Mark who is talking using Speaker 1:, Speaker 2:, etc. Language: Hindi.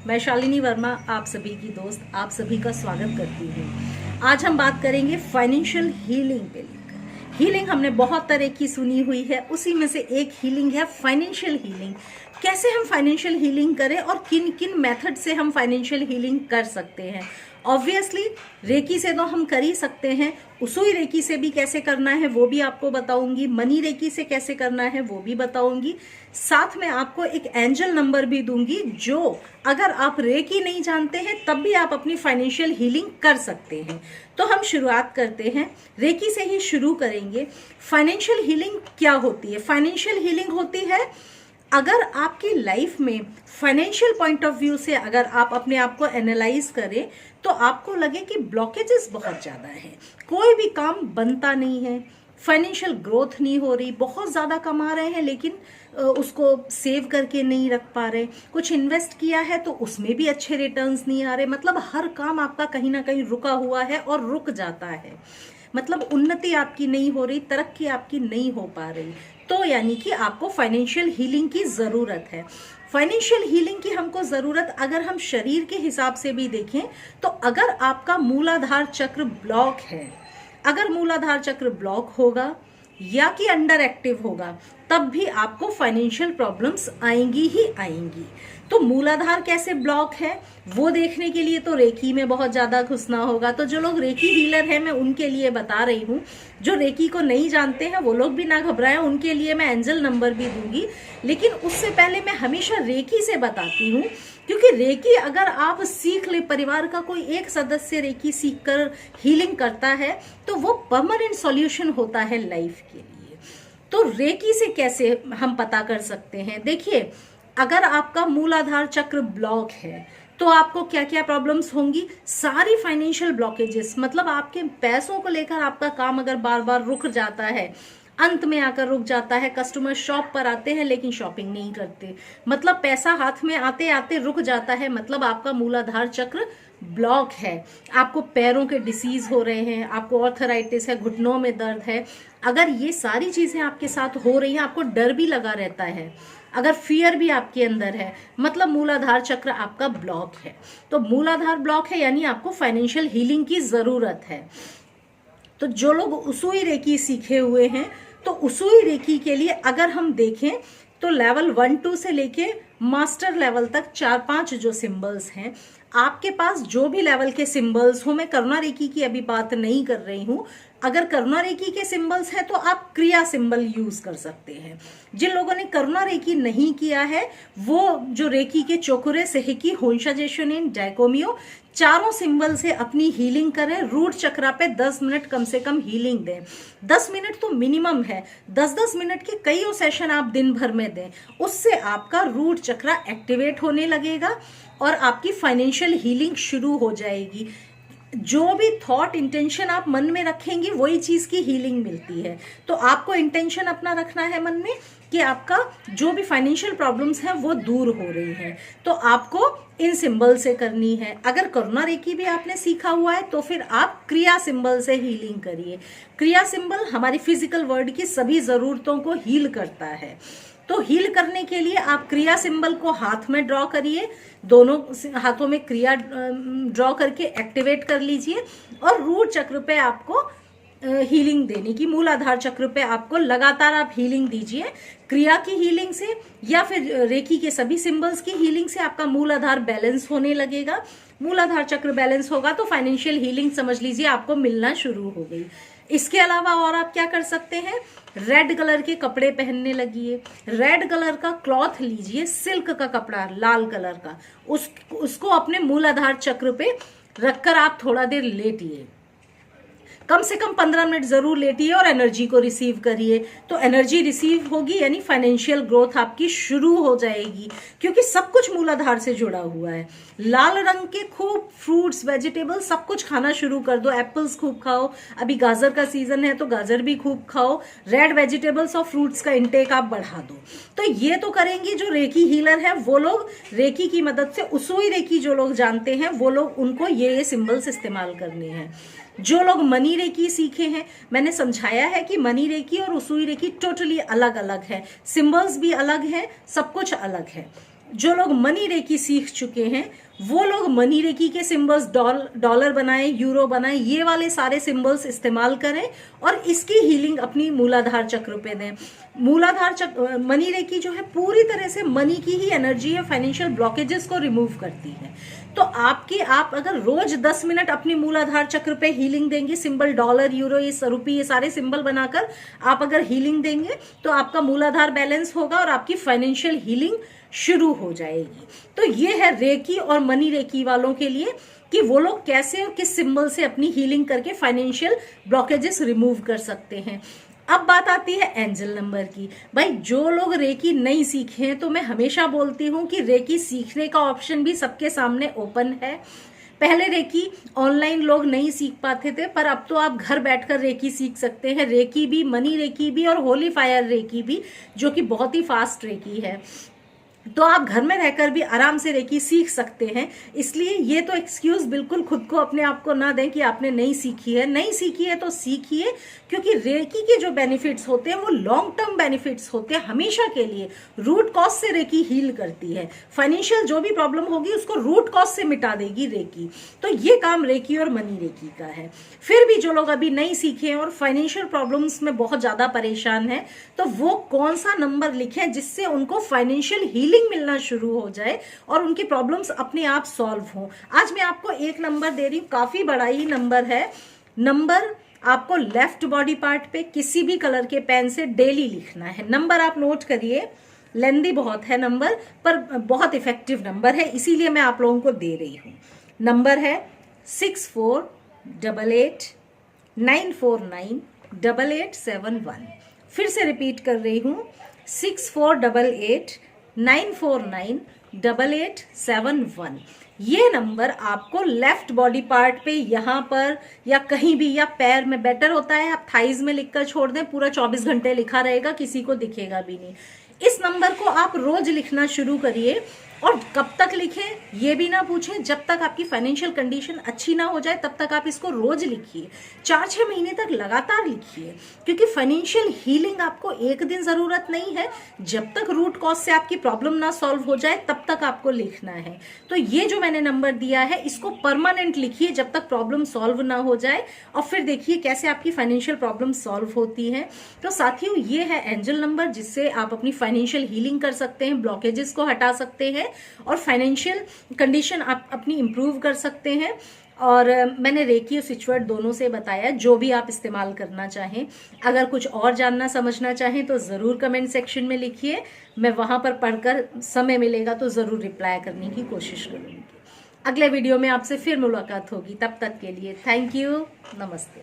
Speaker 1: मैं शालिनी वर्मा आप सभी की दोस्त आप सभी का स्वागत करती हूँ। आज हम बात करेंगे फाइनेंशियल हीलिंग पे लेकर। हीलिंग हमने बहुत तरह की सुनी हुई है, उसी में से एक हीलिंग है फाइनेंशियल हीलिंग। कैसे हम फाइनेंशियल हीलिंग करें और किन किन मेथड से हम फाइनेंशियल हीलिंग कर सकते हैं। ऑब्वियसली रेकी से तो हम कर ही सकते हैं, उसुई रेकी से भी कैसे करना है वो भी आपको बताऊंगी, मनी रेकी से कैसे करना है वो भी बताऊंगी। साथ में आपको एक एंजल नंबर भी दूंगी जो अगर आप रेकी नहीं जानते हैं तब भी आप अपनी फाइनेंशियल हीलिंग कर सकते हैं। तो हम शुरुआत करते हैं, रेकी से ही शुरू करेंगे। फाइनेंशियल हीलिंग क्या होती है? फाइनेंशियल हीलिंग होती है अगर आपकी लाइफ में फाइनेंशियल पॉइंट ऑफ व्यू से अगर आप अपने आप को एनालाइज करें तो आपको लगे कि ब्लॉकेजेस बहुत ज़्यादा हैं, कोई भी काम बनता नहीं है, फाइनेंशियल ग्रोथ नहीं हो रही, बहुत ज़्यादा कमा रहे हैं लेकिन उसको सेव करके नहीं रख पा रहे, कुछ इन्वेस्ट किया है तो उसमें भी अच्छे रिटर्न्स नहीं आ रहे, मतलब हर काम आपका कहीं ना कहीं रुका हुआ है और रुक जाता है, मतलब उन्नति आपकी नहीं हो रही, तरक्की आपकी नहीं हो पा रही। तो यानी कि आपको फाइनेंशियल हीलिंग की ज़रूरत है। फाइनेंशियल हीलिंग की हमको ज़रूरत अगर हम शरीर के हिसाब से भी देखें तो अगर आपका मूलाधार चक्र ब्लॉक है, अगर मूलाधार चक्र ब्लॉक होगा या कि अंडर एक्टिव होगा तब भी आपको फाइनेंशियल प्रॉब्लम्स आएंगी ही आएंगी। तो मूलाधार कैसे ब्लॉक है वो देखने के लिए तो रेकी में बहुत ज़्यादा घुसना होगा। तो जो लोग रेकी हीलर हैं मैं उनके लिए बता रही हूँ, जो रेकी को नहीं जानते हैं वो लोग भी ना घबराएं, उनके लिए मैं एंजल नंबर भी दूंगी। लेकिन उससे पहले मैं हमेशा रेकी से बताती हूँ, क्योंकि रेकी अगर आप सीख ले, परिवार का कोई एक सदस्य रेकी सीख कर हीलिंग करता है तो वो परमानेंट सॉल्यूशन होता है लाइफ के लिए। तो रेकी से कैसे हम पता कर सकते हैं? देखिए, अगर आपका मूलाधार चक्र ब्लॉक है तो आपको क्या क्या प्रॉब्लम्स होंगी? सारी फाइनेंशियल ब्लॉकेजेस, मतलब आपके पैसों को लेकर आपका काम अगर बार बार रुक जाता है, अंत में आकर रुक जाता है, कस्टमर शॉप पर आते हैं लेकिन शॉपिंग नहीं करते, मतलब पैसा हाथ में आते आते रुक जाता है, मतलब आपका मूलाधार चक्र ब्लॉक है। आपको पैरों के डिसीज हो रहे हैं, आपको ऑर्थराइटिस है, घुटनों में दर्द है, अगर ये सारी चीजें आपके साथ हो रही हैं, आपको डर भी लगा रहता है, अगर फियर भी आपके अंदर है, मतलब मूलाधार चक्र आपका ब्लॉक है। तो मूलाधार ब्लॉक है यानी आपको फाइनेंशियल हीलिंग की जरूरत है। तो जो लोग उसुई रेकी सीखे हुए हैं तो उसुई रेकी के लिए अगर हम देखें तो लेवल 1-2 से लेके मास्टर लेवल तक 4-5 जो सिंबल्स हैं, आपके पास जो भी लेवल के सिंबल्स हो, मैं करुणा रेकी की अभी बात नहीं कर रही हूं, अगर करुणा रेकी के सिंबल्स हैं तो आप क्रिया सिंबल यूज कर सकते हैं। जिन लोगों ने करुणा रेकी नहीं किया है वो जो रेकी के चोकुरे, सेहिकी, होंशा जेशुनिन, डाइकोमियो, चारों सिंबल से अपनी हीलिंग करें। रूट चक्रा पे 10 मिनट कम से कम हीलिंग दें, 10 मिनट तो मिनिमम है, 10-10 मिनट के कई सेशन आप दिन भर में दें, उससे आपका रूट चक्रा एक्टिवेट होने लगेगा और आपकी फाइनेंशियल हीलिंग शुरू हो जाएगी। जो भी थॉट इंटेंशन आप मन में रखेंगे वही चीज की हीलिंग मिलती है। तो आपको इंटेंशन अपना रखना है मन में कि आपका जो भी फाइनेंशियल प्रॉब्लम्स हैं वो दूर हो रही हैं, तो आपको इन सिंबल से करनी है। अगर करुणा रेकी भी आपने सीखा हुआ है तो फिर आप क्रिया सिंबल से हीलिंग करिए। क्रिया सिंबल हमारी फिजिकल वर्ल्ड की सभी जरूरतों को हील करता है। तो हील करने के लिए आप क्रिया सिंबल को हाथ में ड्रॉ करिए, दोनों हाथों में क्रिया ड्रॉ करके एक्टिवेट कर लीजिए और रूट चक्र पे आपको हीलिंग देने की, मूलाधार चक्र पे आपको लगातार आप हीलिंग दीजिए। क्रिया की हीलिंग से या फिर रेकी के सभी सिंबल्स की हीलिंग से आपका मूलाधार बैलेंस होने लगेगा। मूलाधार चक्र बैलेंस होगा तो फाइनेंशियल हीलिंग समझ लीजिए आपको मिलना शुरू हो गई। इसके अलावा और आप क्या कर सकते हैं? रेड कलर के कपड़े पहनने लगिए, रेड कलर का क्लॉथ लीजिए, सिल्क का कपड़ा लाल कलर का, उसको अपने मूलाधार चक्र पे रखकर आप थोड़ा देर लेटिए, कम से कम 15 मिनट जरूर लेटिए और एनर्जी को रिसीव करिए। तो एनर्जी रिसीव होगी यानी फाइनेंशियल ग्रोथ आपकी शुरू हो जाएगी, क्योंकि सब कुछ मूलाधार से जुड़ा हुआ है। लाल रंग के खूब फ्रूट्स, वेजिटेबल्स सब कुछ खाना शुरू कर दो, एप्पल्स खूब खाओ, अभी गाजर का सीजन है तो गाजर भी खूब खाओ, रेड वेजिटेबल्स और फ्रूट्स का इंटेक आप बढ़ा दो। तो ये तो करेंगी जो रेकी हीलर है वो लोग, रेकी की मदद से उसुई रेकी जो लोग जानते हैं वो लोग, उनको ये सिंबल्स इस्तेमाल करने हैं। जो लोग मनी रेकी सीखे हैं, मैंने समझाया है कि मनी रेकी और उसुई रेकी टोटली अलग अलग है, सिंबल्स भी अलग है, सब कुछ अलग है। जो लोग मनी रेकी सीख चुके हैं वो लोग मनी रेकी के सिंबल्स डॉलर बनाएं, यूरो बनाएं, ये वाले सारे सिंबल्स इस्तेमाल करें और इसकी हीलिंग अपनी मूलाधार चक्र पे दें। मूलाधार चक्र मनी रेकी जो है पूरी तरह से मनी की ही एनर्जी है, फाइनेंशियल ब्लॉकेजेस को रिमूव करती है। तो आप अगर रोज 10 मिनट अपनी मूलाधार चक्र पे हीलिंग देंगे, सिंबल डॉलर, यूरो, ये रुपये, ये सारे सिंबल बनाकर आप अगर हीलिंग देंगे तो आपका मूलाधार बैलेंस होगा और आपकी फाइनेंशियल हीलिंग शुरू हो जाएगी। तो ये है रेकी और मनी रेकी वालों के लिए कि वो लोग कैसे और किस सिंबल से अपनी हीलिंग करके फाइनेंशियल ब्लॉकेजेस रिमूव कर सकते हैं। अब बात आती है एंजल नंबर की। भाई जो लोग रेकी नहीं सीखे हैं तो मैं हमेशा बोलती हूं कि रेकी सीखने का ऑप्शन भी सबके सामने ओपन है। पहले रेकी ऑनलाइन लोग नहीं सीख पाते थे, पर अब तो आप घर बैठकर रेकी सीख सकते हैं। रेकी भी, मनी रेकी भी और होली फायर रेकी भी, जो कि बहुत ही फास्ट रेकी है। तो आप घर में रहकर भी आराम से रेकी सीख सकते हैं। इसलिए ये तो एक्सक्यूज बिल्कुल खुद को, अपने आप को ना दें कि आपने नहीं सीखी है। नहीं सीखी है तो सीखिए, क्योंकि रेकी के जो बेनिफिट्स होते हैं वो लॉन्ग टर्म बेनिफिट्स होते हैं, हमेशा के लिए। रूट कॉज से रेकी हील करती है। फाइनेंशियल जो भी प्रॉब्लम होगी उसको रूट कॉज से मिटा देगी रेकी। तो ये काम रेकी और मनी रेकी का है। फिर भी जो लोग अभी नहीं सीखे हैं और फाइनेंशियल प्रॉब्लम्स में बहुत ज्यादा परेशान है, तो वो कौन सा नंबर लिखें जिससे उनको फाइनेंशियल हीलिंग मिलना शुरू हो जाए और उनकी प्रॉब्लम्स अपने आप सॉल्व हो। आज मैं आपको एक नंबर दे रही हूं, काफी बड़ा ही नंबर है। नंबर आपको लेफ्ट बॉडी पार्ट पे किसी भी कलर के पेन से डेली लिखना है। नंबर आप नोट करिए, लेंदी बहुत है नंबर, पर बहुत इफेक्टिव नंबर है, इसीलिए मैं आप लोगों को दे रही हूं। नंबर है 6488949887 फिर से रिपीट कर रही हूं, 6488949887। ये नंबर आपको लेफ्ट बॉडी पार्ट पे, यहाँ पर या कहीं भी, या पैर में, बेटर होता है आप थाइज में लिखकर छोड़ दें, पूरा 24 घंटे लिखा रहेगा, किसी को दिखेगा भी नहीं। इस नंबर को आप रोज लिखना शुरू करिए और कब तक लिखें ये भी ना पूछें, जब तक आपकी फाइनेंशियल कंडीशन अच्छी ना हो जाए तब तक आप इसको रोज लिखिए। 4-6 महीने तक लगातार लिखिए, क्योंकि फाइनेंशियल हीलिंग आपको एक दिन जरूरत नहीं है। जब तक रूट कॉज से आपकी प्रॉब्लम ना सॉल्व हो जाए तब तक आपको लिखना है। तो ये जो मैंने नंबर दिया है इसको परमानेंट लिखिए जब तक प्रॉब्लम सॉल्व ना हो जाए, और फिर देखिए कैसे आपकी फाइनेंशियल प्रॉब्लम सॉल्व होती है। तो साथियों, ये है एंजल नंबर जिससे आप अपनी फाइनेंशियल हीलिंग कर सकते हैं, ब्लॉकेजेस को हटा सकते हैं और फाइनेंशियल कंडीशन आप अपनी इंप्रूव कर सकते हैं। और मैंने रेकी और स्विचवर्ड दोनों से बताया, जो भी आप इस्तेमाल करना चाहें। अगर कुछ और जानना समझना चाहें तो ज़रूर कमेंट सेक्शन में लिखिए, मैं वहां पर पढ़कर समय मिलेगा तो ज़रूर रिप्लाई करने की कोशिश करूंगी। अगले वीडियो में आपसे फिर मुलाकात होगी, तब तक के लिए थैंक यू, नमस्ते।